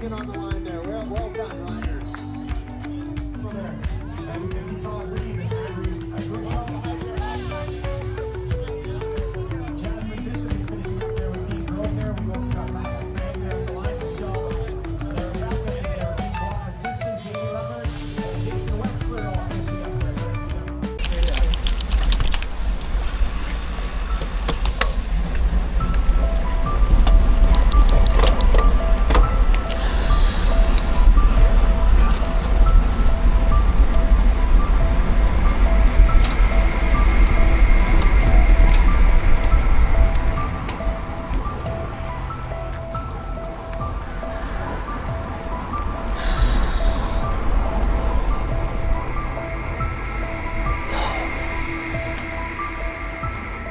second on the line there. Well done, riders. So there. And we can see Todd Reed and Jasmine Bishop is finishing up there with Dean Grove there. We've also got Michael Frank there on the line. Michelle Backus is there with Geoff Glotman, Simpson, Jamie Leonard, and Jason Wexler all finishing up there.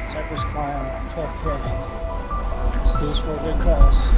Cypress climb, 12K. Steals for a good cause.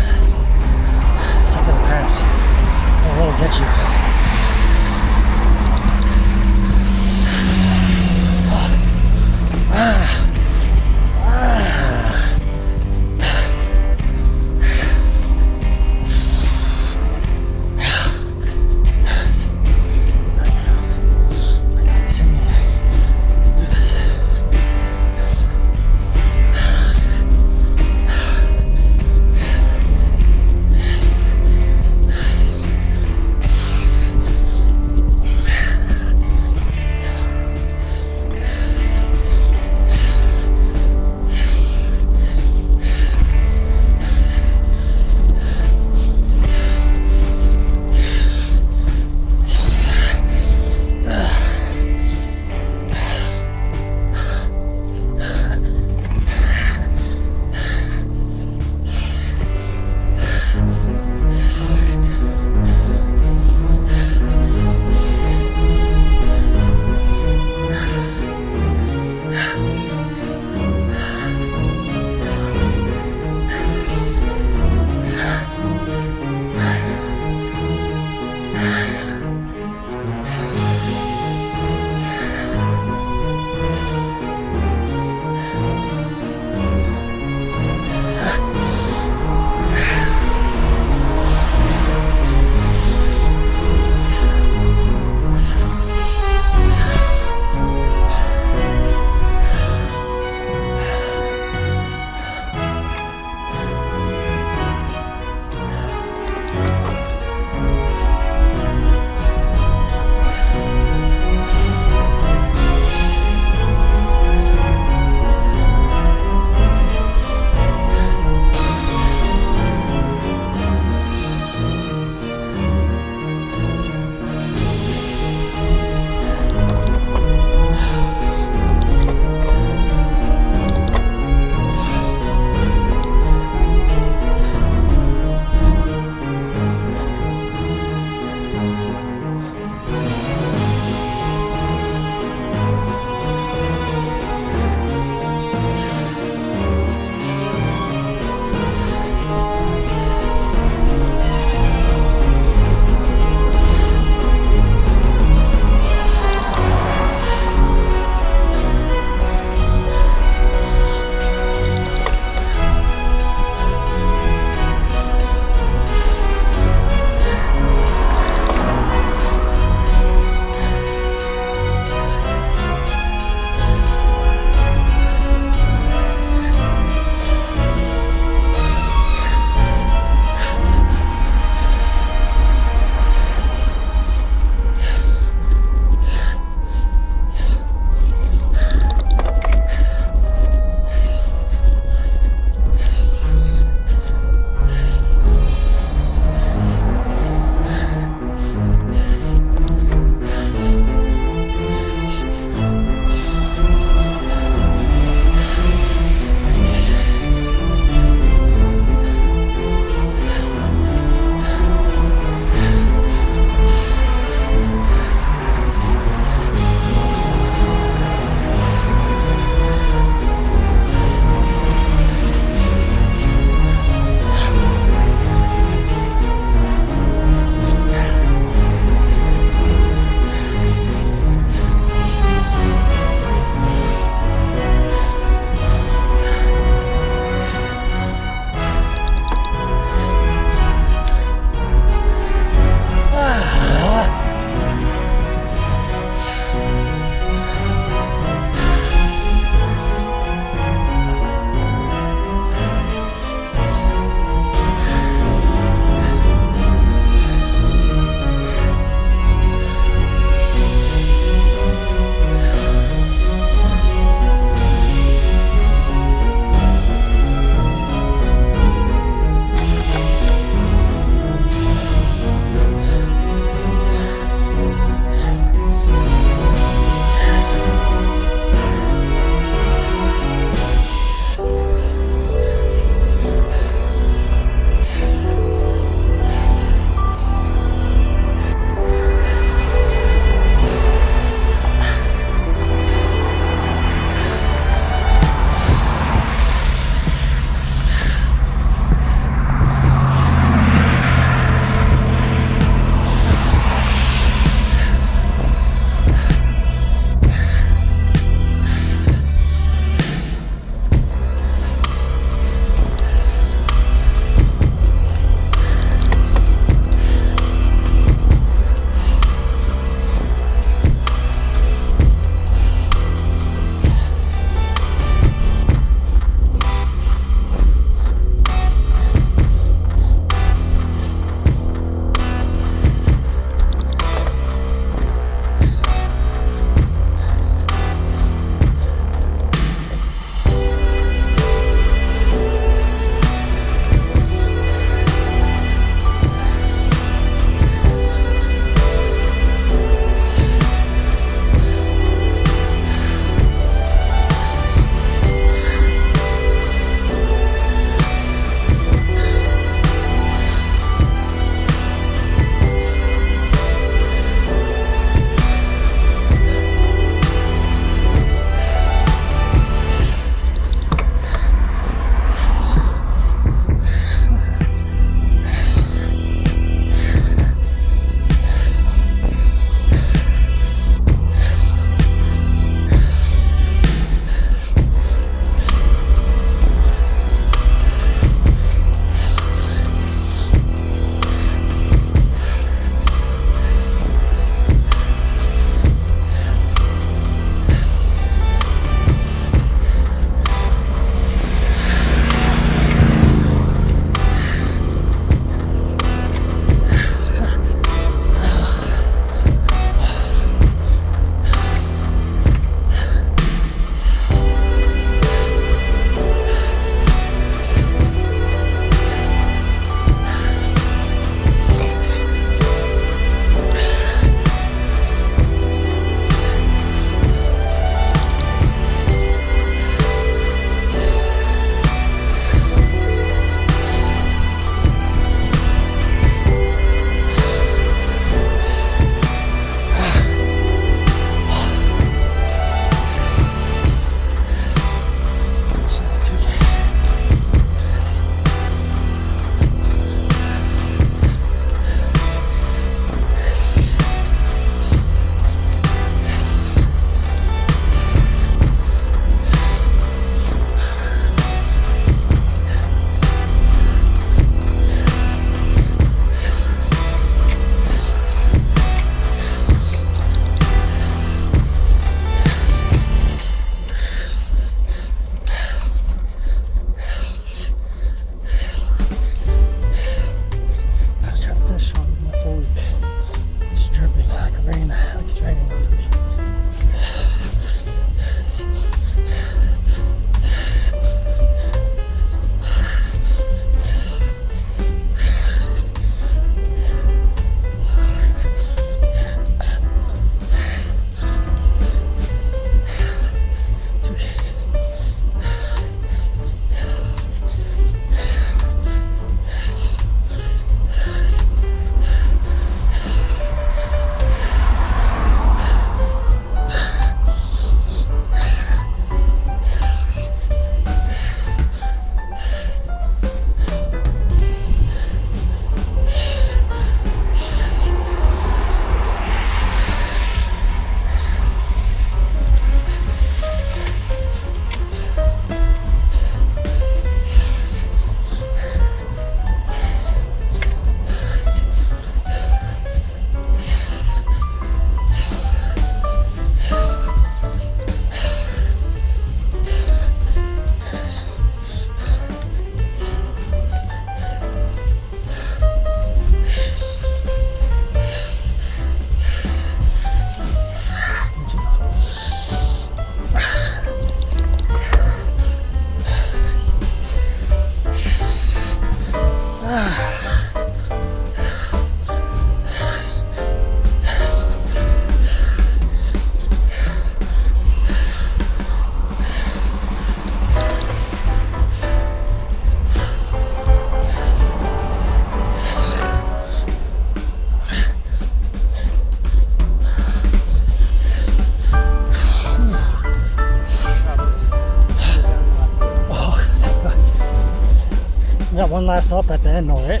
one last up at the end though, right?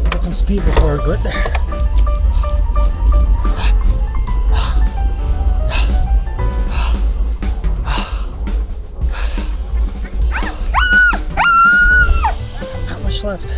Get some speed before we're good. Not much left.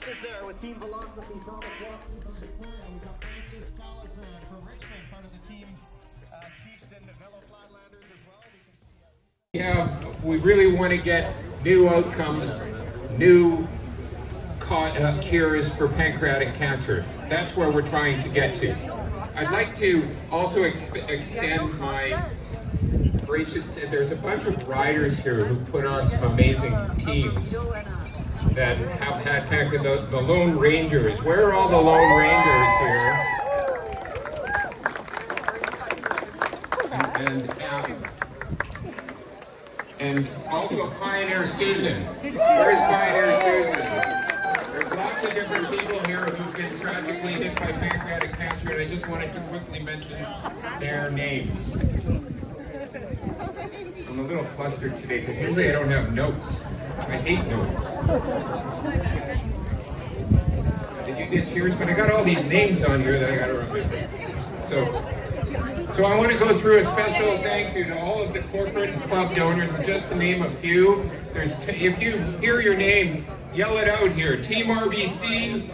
Is there with Team Velocity, Thomas Watson from Victoria. We've got Francis Collison from Richmond, part of the team. Steveston, fellow Flatlanders as well. We really want to get new outcomes, new cures for pancreatic cancer. That's where we're trying to get to. I'd like to also extend my gracious. There's a bunch of riders here who put on some amazing teams that have had pancreatic. The Lone Rangers. Where are all the Lone Rangers here? And avid. And also Pioneer Susan. Where's Pioneer Susan? There's lots of different people here who've been tragically hit by pancreatic cancer, and I just wanted to quickly mention their names. I'm a little flustered today because usually I don't have notes. I hate notes. And you did cheers, but I got all these names on here that I got to remember. So I want to go through a special thank you to all of the corporate and club donors, and just to name a few. If you hear your name, yell it out here. Team RBC,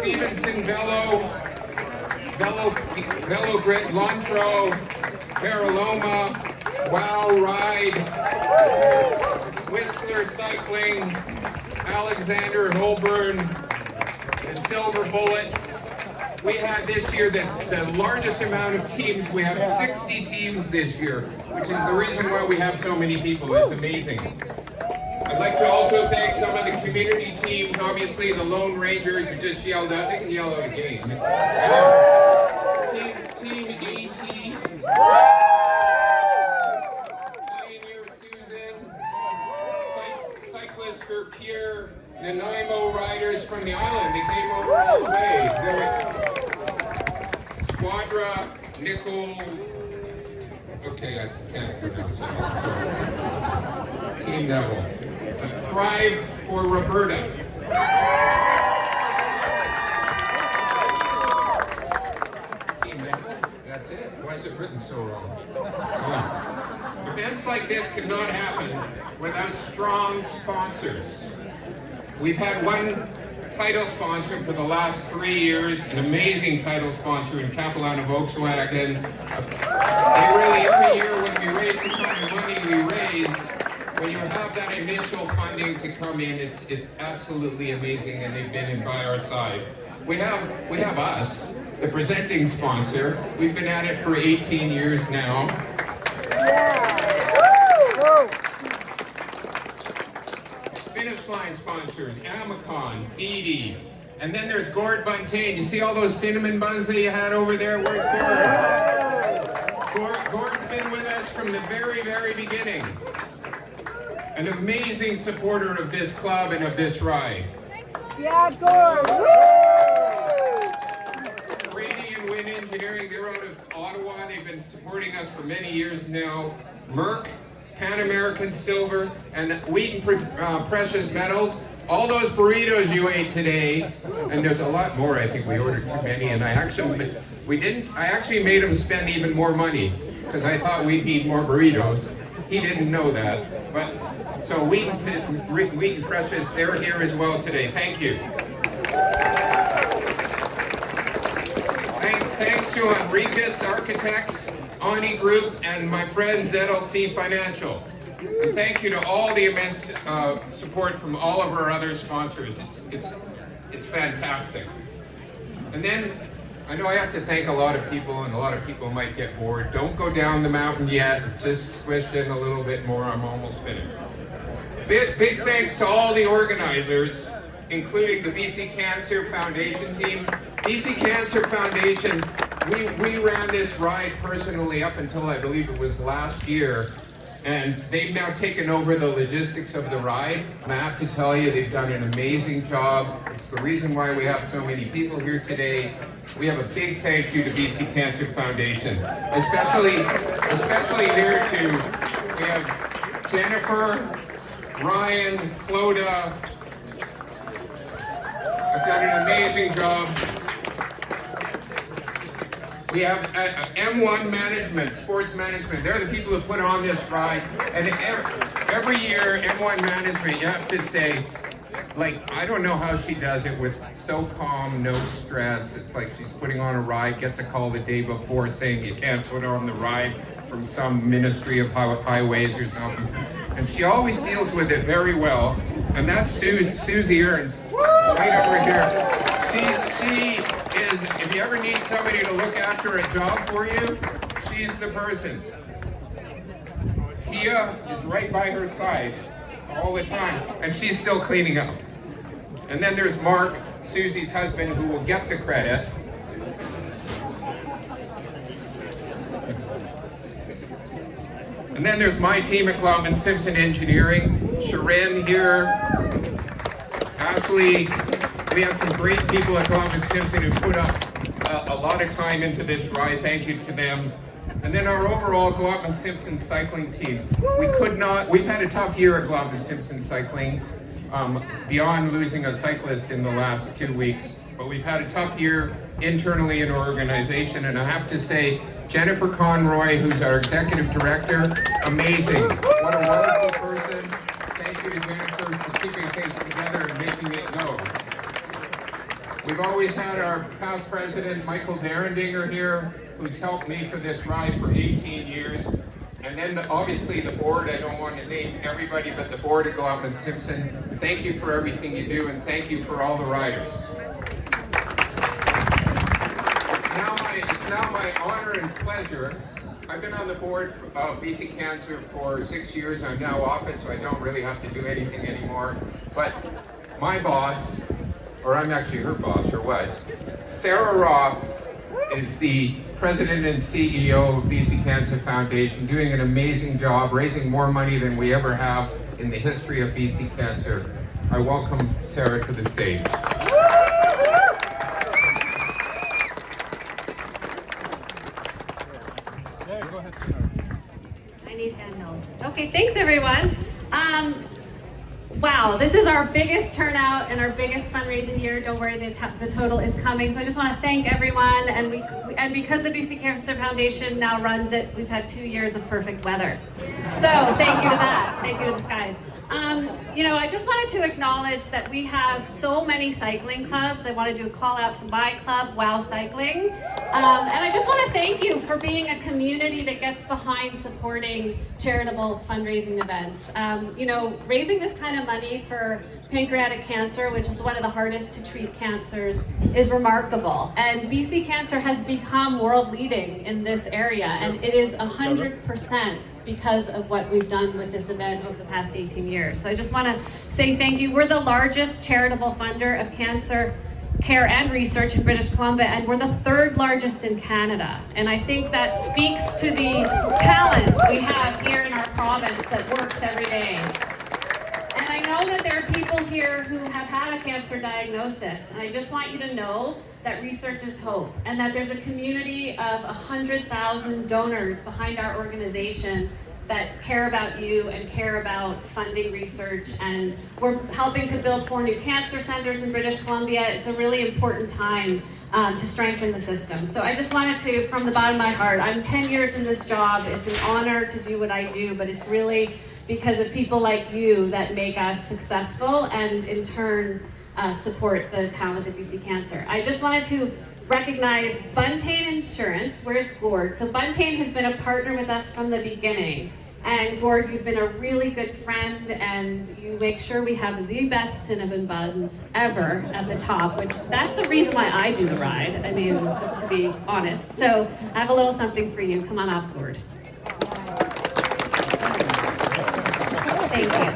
Steven Sinvello, Velo Grit, Lontro, Paraloma, Wow Ride, Whistler Cycling, Alexander Holborn, the Silver Bullets. We had this year the largest amount of teams. We have 60 teams this year, which is the reason why we have so many people. It's amazing. I'd like to also thank some of the community teams. Obviously, the Lone Rangers who just yelled out. They can yell out again. Team AT. Pioneer Susan. Cyclists for Pierre. Nanaimo riders from the island. They came over all the way. Squadra, Nickel. Okay, I can't pronounce that. Sorry. Team Neville. Thrive for Roberta. Team Neville? That's it? Why is it written so wrong? Yeah. Events like this could not happen without strong sponsors. We've had one title sponsor for the last 3 years, an amazing title sponsor in Capilano Volkswagen. They really, every year when we raise the kind of money we raise, when you have that initial funding to come in, it's absolutely amazing, and they've been in by our side. We have us, the presenting sponsor. We've been at it for 18 years now. Finish line sponsors, Amicon, Edie, and then there's Gord Buntain. You see all those cinnamon buns that you had over there? Where's Gord? Gord's been with us from the very, very beginning. An amazing supporter of this club and of this ride. Yeah, Gord! Brady and Wynn Engineering, they're out of Ottawa. They've been supporting us for many years now. Merck, Pan American Silver, and Wheaton Precious Metals. All those burritos you ate today, and there's a lot more. I think we ordered too many, and I actually made him spend even more money because I thought we'd need more burritos. He didn't know that, but so Wheaton Precious, they're here as well today. Thank you. Thanks to Enriquez Architects, Ani Group, and my friends ZLC Financial. And thank you to all the immense support from all of our other sponsors. It's fantastic. And then, I know I have to thank a lot of people, and a lot of people might get bored. Don't go down the mountain yet. Just squish in a little bit more. I'm almost finished. Big thanks to all the organizers, including the BC Cancer Foundation team. BC Cancer Foundation, we ran this ride personally up until I believe it was last year, and they've now taken over the logistics of the ride. And I have to tell you, they've done an amazing job. It's the reason why we have so many people here today. We have a big thank you to BC Cancer Foundation, especially here we have Jennifer, Ryan, Clodagh. I've done an amazing job. We have M1 Management, Sports Management. They're the people who put on this ride. And every year, M1 Management, you have to say, like, I don't know how she does it with so calm, no stress. It's like she's putting on a ride, gets a call the day before saying you can't put on the ride from some Ministry of Highways or something. And she always deals with it very well. And that's Susie Ernst, right over here. She is, if you ever need somebody to look after a job for you, she's the person. Tia is right by her side all the time, and she's still cleaning up. And then there's Mark, Susie's husband, who will get the credit. And then there's my team at Glotman Simpson Engineering, Sharon here, Ashley. We have some great people at Glotman Simpson who put up a lot of time into this ride. Thank you to them. And then our overall Glotman Simpson cycling team. We've had a tough year at Glotman Simpson Cycling, beyond losing a cyclist in the last 2 weeks. But we've had a tough year internally in our organization. And I have to say, Jennifer Conroy, who's our executive director, amazing. What a wonderful person. Thank you to Jennifer for keeping things together and making it go. We've always always had our past president, Michael Darendinger here, who's helped me for this ride for 18 years. And then obviously the board, I don't want to name everybody, but the board of Glotman Simpson, thank you for everything you do, and thank you for all the riders. It's now my honor and pleasure. I've been on the board of BC Cancer for 6 years. I'm now off it, so I don't really have to do anything anymore. But my boss, or I'm actually her boss, or was, Sarah Roth is the president and CEO of BC Cancer Foundation, doing an amazing job, raising more money than we ever have in the history of BC Cancer. I welcome Sarah to the stage. I need handhelds. Okay, thanks everyone. Wow, this is our biggest turnout and our biggest fundraising year. Don't worry, the total is coming. So I just want to thank everyone, and because the BC Cancer Foundation now runs it, we've had 2 years of perfect weather. So thank you to that. Thank you to the skies. You know, I just wanted to acknowledge that we have so many cycling clubs. I want to do a call out to my club, Wow Cycling. And I just want to thank you for being a community that gets behind supporting charitable fundraising events. You know, raising this kind of money for pancreatic cancer, which is one of the hardest to treat cancers, is remarkable. And BC Cancer has become world leading in this area, and it is 100% because of what we've done with this event over the past 18 years. So I just want to say thank you. We're the largest charitable funder of cancer care and research in British Columbia, and we're the third largest in Canada. And I think that speaks to the talent we have here in our province that works every day. And I know that there are people here who have had a cancer diagnosis, and I just want you to know that research is hope, and that there's a community of 100,000 donors behind our organization that care about you and care about funding research, and we're helping to build 4 new cancer centers in British Columbia. It's a really important time to strengthen the system. So I just wanted to, from the bottom of my heart, I'm 10 years in this job. It's an honor to do what I do, but it's really because of people like you that make us successful and in turn support the talent of BC Cancer. I just wanted to recognize Buntain Insurance. Where's Gord? So Buntain has been a partner with us from the beginning. And Gord, you've been a really good friend, and you make sure we have the best cinnamon buns ever at the top, which that's the reason why I do the ride. I mean, just to be honest. So I have a little something for you. Come on up, Gord. Thank you.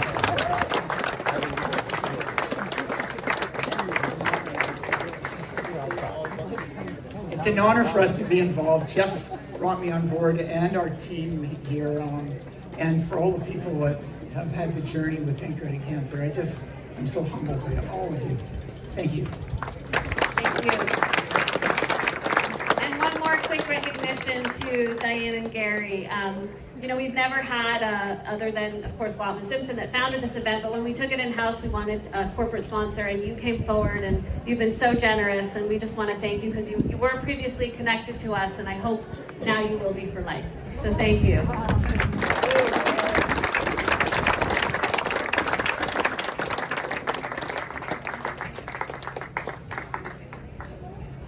It's an honor for us to be involved. Geoff brought me on board and our team here, and for all the people that have had the journey with pancreatic cancer. I'm so humbled by all of you. Thank you. Thank you. And one more quick recognition to Diane and Gary. You know, we've never had, other than, of course, Glotman Simpson that founded this event, but when we took it in-house, we wanted a corporate sponsor, and you came forward, and you've been so generous, and we just want to thank you because you were previously connected to us, and I hope now you will be for life. So thank you.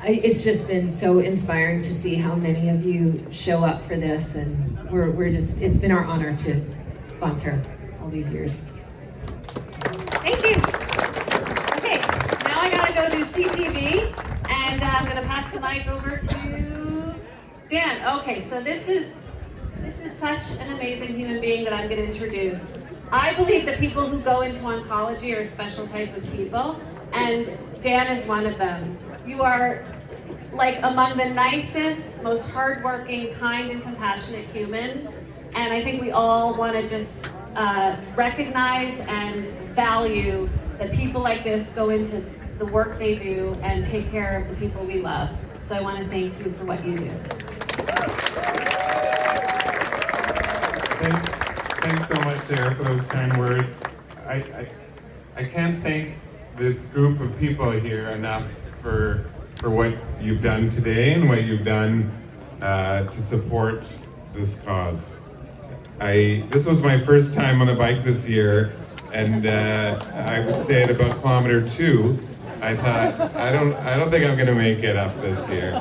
It's just been so inspiring to see how many of you show up for this, and it's been our honor to sponsor all these years. Thank you. Okay, now I gotta go do CTV, and I'm gonna pass the mic over to Dan. Okay, so this is such an amazing human being that I'm gonna introduce. I believe that people who go into oncology are a special type of people, and Dan is one of them. You are like among the nicest, most hardworking, kind and compassionate humans, and I think we all want to just recognize and value that people like this go into the work they do and take care of the people we love. So I want to thank you for what you do. Thanks so much, Sarah, for those kind words. I can't thank this group of people here enough for what you've done today and what you've done to support this cause. This was my first time on a bike this year, and I would say at about kilometer 2, I thought, I don't think I'm going to make it up this year.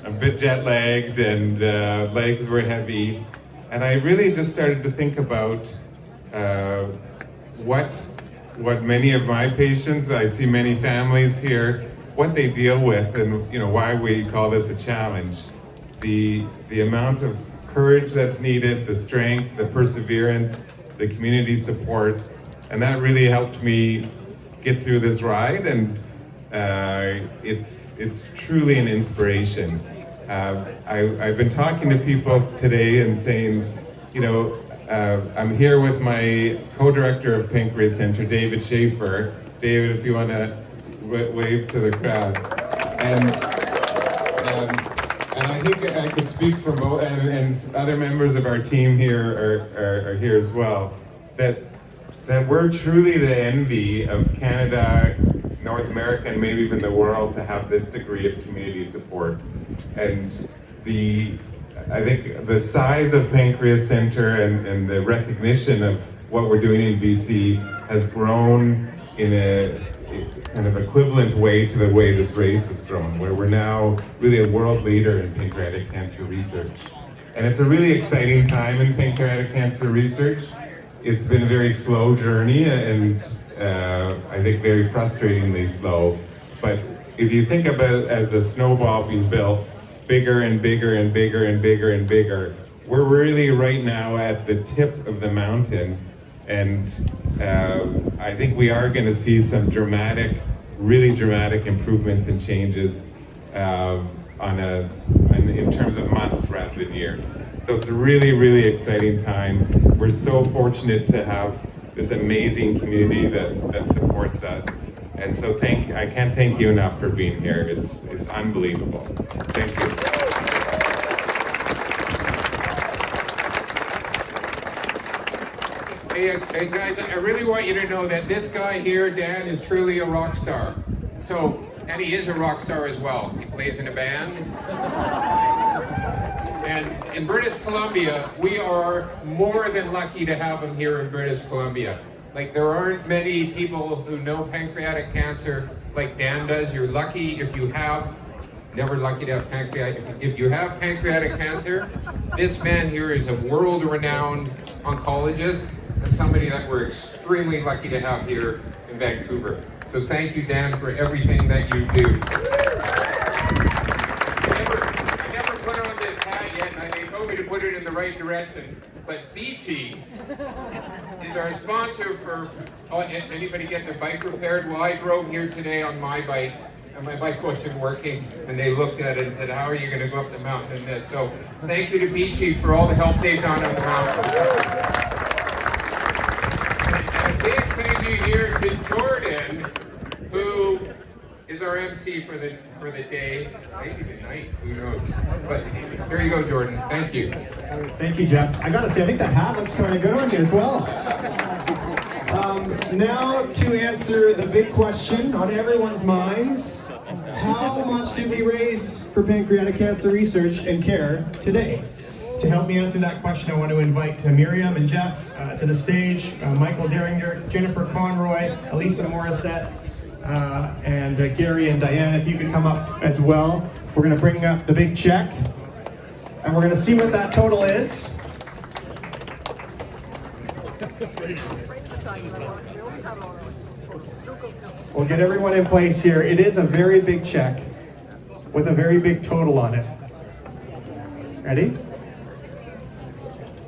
I'm a bit jet lagged and legs were heavy. And I really just started to think about what many of my patients, I see many families here, what they deal with, and why we call this a challenge. The amount of courage that's needed, the strength, the perseverance, the community support, and that really helped me get through this ride, and it's truly an inspiration. I've been talking to people today and saying, I'm here with my co-director of Pancreas Center, David Schaefer. David, if you want to wave to the crowd. And I think I could speak for both, and other members of our team here are here as well, that we're truly the envy of Canada, North America, and maybe even the world to have this degree of community support. And I think the size of Pancreas Center and the recognition of what we're doing in BC has grown in a kind of equivalent way to the way this race has grown, where we're now really a world leader in pancreatic cancer research. And it's a really exciting time in pancreatic cancer research. It's been a very slow journey, and I think very frustratingly slow. But if you think about it as a snowball being built, bigger and bigger and bigger and bigger and bigger, we're really right now at the tip of the mountain. And I think we are going to see some dramatic, really dramatic improvements and changes in terms of months rather than years. So it's a really, really exciting time. We're so fortunate to have this amazing community that supports us. And so I can't thank you enough for being here. It's unbelievable. Thank you. Hey guys, I really want you to know that this guy here, Dan, is truly a rock star. And he is a rock star as well. He plays in a band. And in British Columbia, we are more than lucky to have him here in British Columbia. Like, there aren't many people who know pancreatic cancer like Dan does. You're lucky if you have, never lucky to have pancreatic. If you have pancreatic cancer, this man here is a world-renowned oncologist and somebody that we're extremely lucky to have here in Vancouver. So thank you, Dan, for everything that you do. I never put on this hat yet, and they told me to put it in the right direction, but Beachy is our sponsor for, anybody get their bike repaired? Well, I drove here today on my bike, and my bike wasn't working, and they looked at it and said, how are you going to go up the mountain in this? So thank you to Beachy for all the help they've done on the mountain. And a big thank you here to Jordan, who is our MC for the day, maybe the night, who knows. But here you go, Jordan. Thank you. Thank you, Geoff. I gotta say, I think that hat looks kind of good on you as well. Now to answer the big question on everyone's minds, how much did we raise for pancreatic cancer research and care today? To help me answer that question, I want to invite Miriam and Geoff to the stage, Michael Deringer, Jennifer Conroy, Elisa Morissette, and Gary and Diane, if you could come up as well. We're going to bring up the big check, and we're going to see what that total is. We'll get everyone in place here. It is a very big check with a very big total on it. Ready?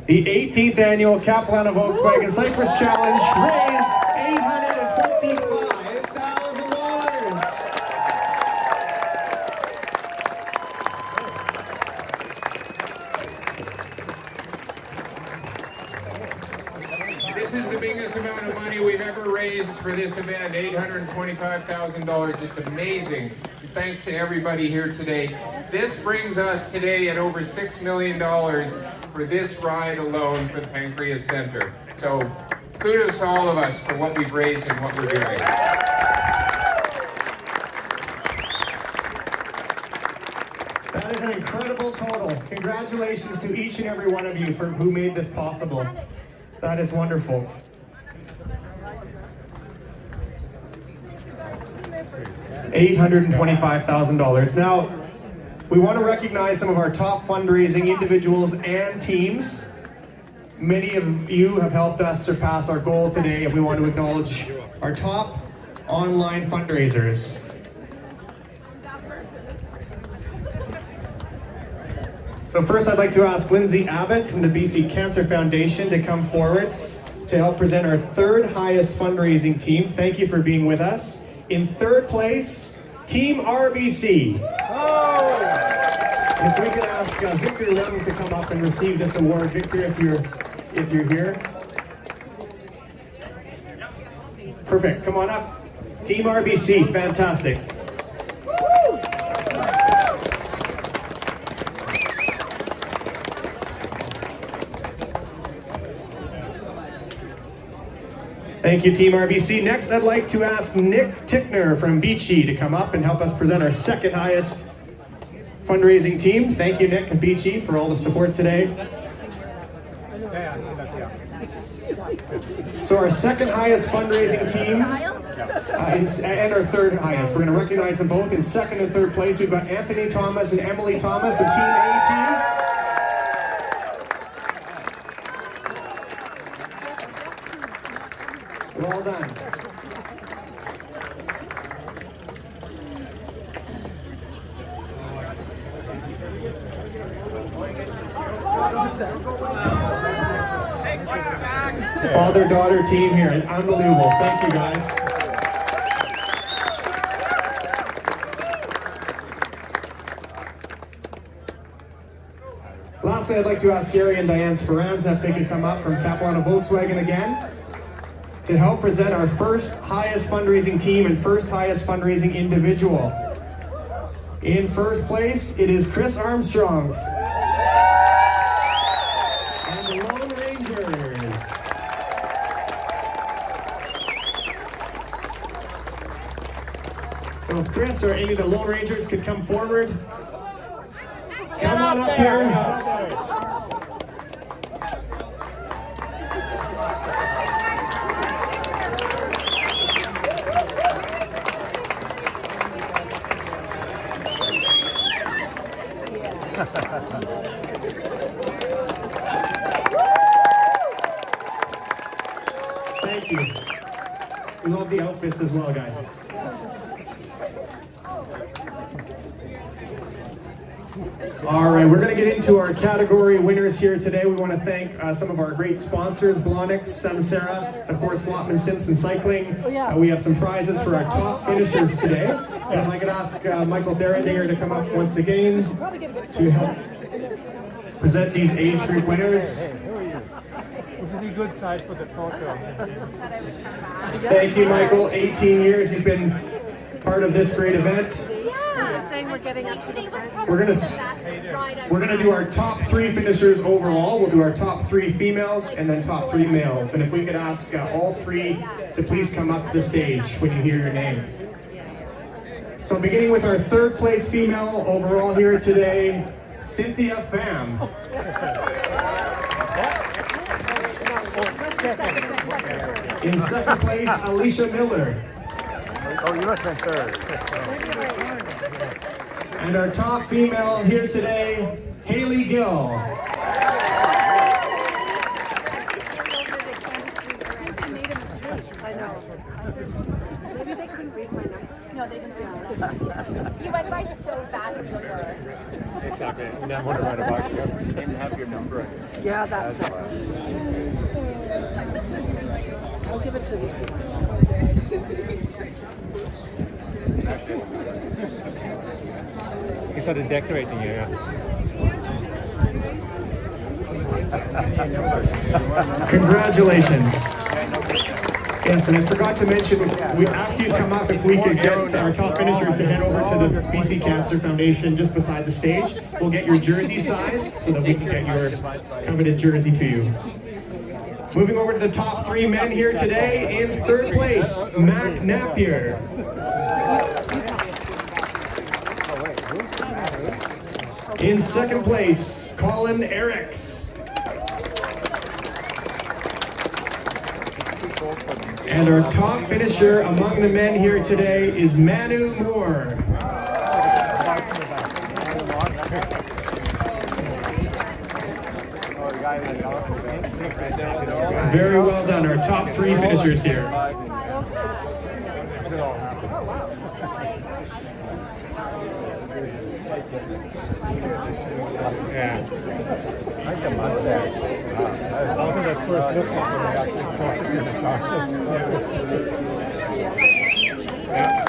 The 18th annual Capilano Volkswagen Cypress Challenge raised $825,000. This is the biggest amount of money we've ever raised for this event, $825,000. It's amazing. Thanks to everybody here today. This brings us today at over $6 million for this ride alone for the Pancreas Center. So kudos to all of us for what we've raised and what we're doing. That is an incredible total. Congratulations to each and every one of you who made this possible. That is wonderful. $825,000. Now, we want to recognize some of our top fundraising individuals and teams. Many of you have helped us surpass our goal today, and we want to acknowledge our top online fundraisers. So first, I'd like to ask Lindsay Abbott from the BC Cancer Foundation to come forward to help present our third highest fundraising team. Thank you for being with us. In third place, Team RBC. And if we could ask Victor Lim to come up and receive this award. Victor, if you're here. Perfect, come on up. Team RBC, fantastic. Thank you, Team RBC. Next, I'd like to ask Nick Tickner from Beachy to come up and help us present our second highest fundraising team. Thank you, Nick and Beachy, for all the support today. So our second highest fundraising team, and our third highest. We're going to recognize them both. In second and third place, we've got Anthony Thomas and Emily Thomas of Team AT. Well done. Father-daughter team here, unbelievable. Thank you, guys. Lastly, I'd like to ask Gary and Diane Speranza if they could come up from Capilano Volkswagen again to help present our first highest fundraising team and first highest fundraising individual. In first place, it is Chris Armstrong and the Lone Rangers. So if Chris or any of the Lone Rangers could come forward. Come on up here. Thank you. We love the outfits as well, guys. All right, we're going to get into our category winners here today. We want to thank some of our great sponsors, Blonix, Samsara, and of course, Glotman, Simpson Cycling. We have some prizes for our top finishers today. And if I could ask Michael Derendinger to come up once again to help present these age group winners. This is a good size for the photo. Thank you, Michael. 18 years he's been part of this great event. Just saying we're getting up to the front. We're gonna do our top 3 finishers overall. We'll do our top 3 females and then top 3 males. And if we could ask all 3 to please come up to the stage when you hear your name. So beginning with our third place female overall here today, Cynthia Pham. In second place, Alicia Miller. Oh, you must have been third. And our top female here today, Haley Gill. I know. Maybe they couldn't read my number. No, they just didn't. You went by so fast. Exactly. And then what about you? You didn't have your number. Yeah, that's it. I'll give it to you. He started decorating you, yeah. Congratulations. Yes, and I forgot to mention, after you come up, if we could get our top finishers to head over to the BC Cancer Foundation just beside the stage, we'll get your jersey size so that we can get your coveted jersey to you. Moving over to the top 3 men here today. In third place, Mac Napier. In second place, Colin Eriks. And our top finisher among the men here today is Manu Moore. Very well done, our top 3 finishers here. Yeah. I come out there. I think that's first look when they actually crossed in the car. Yeah.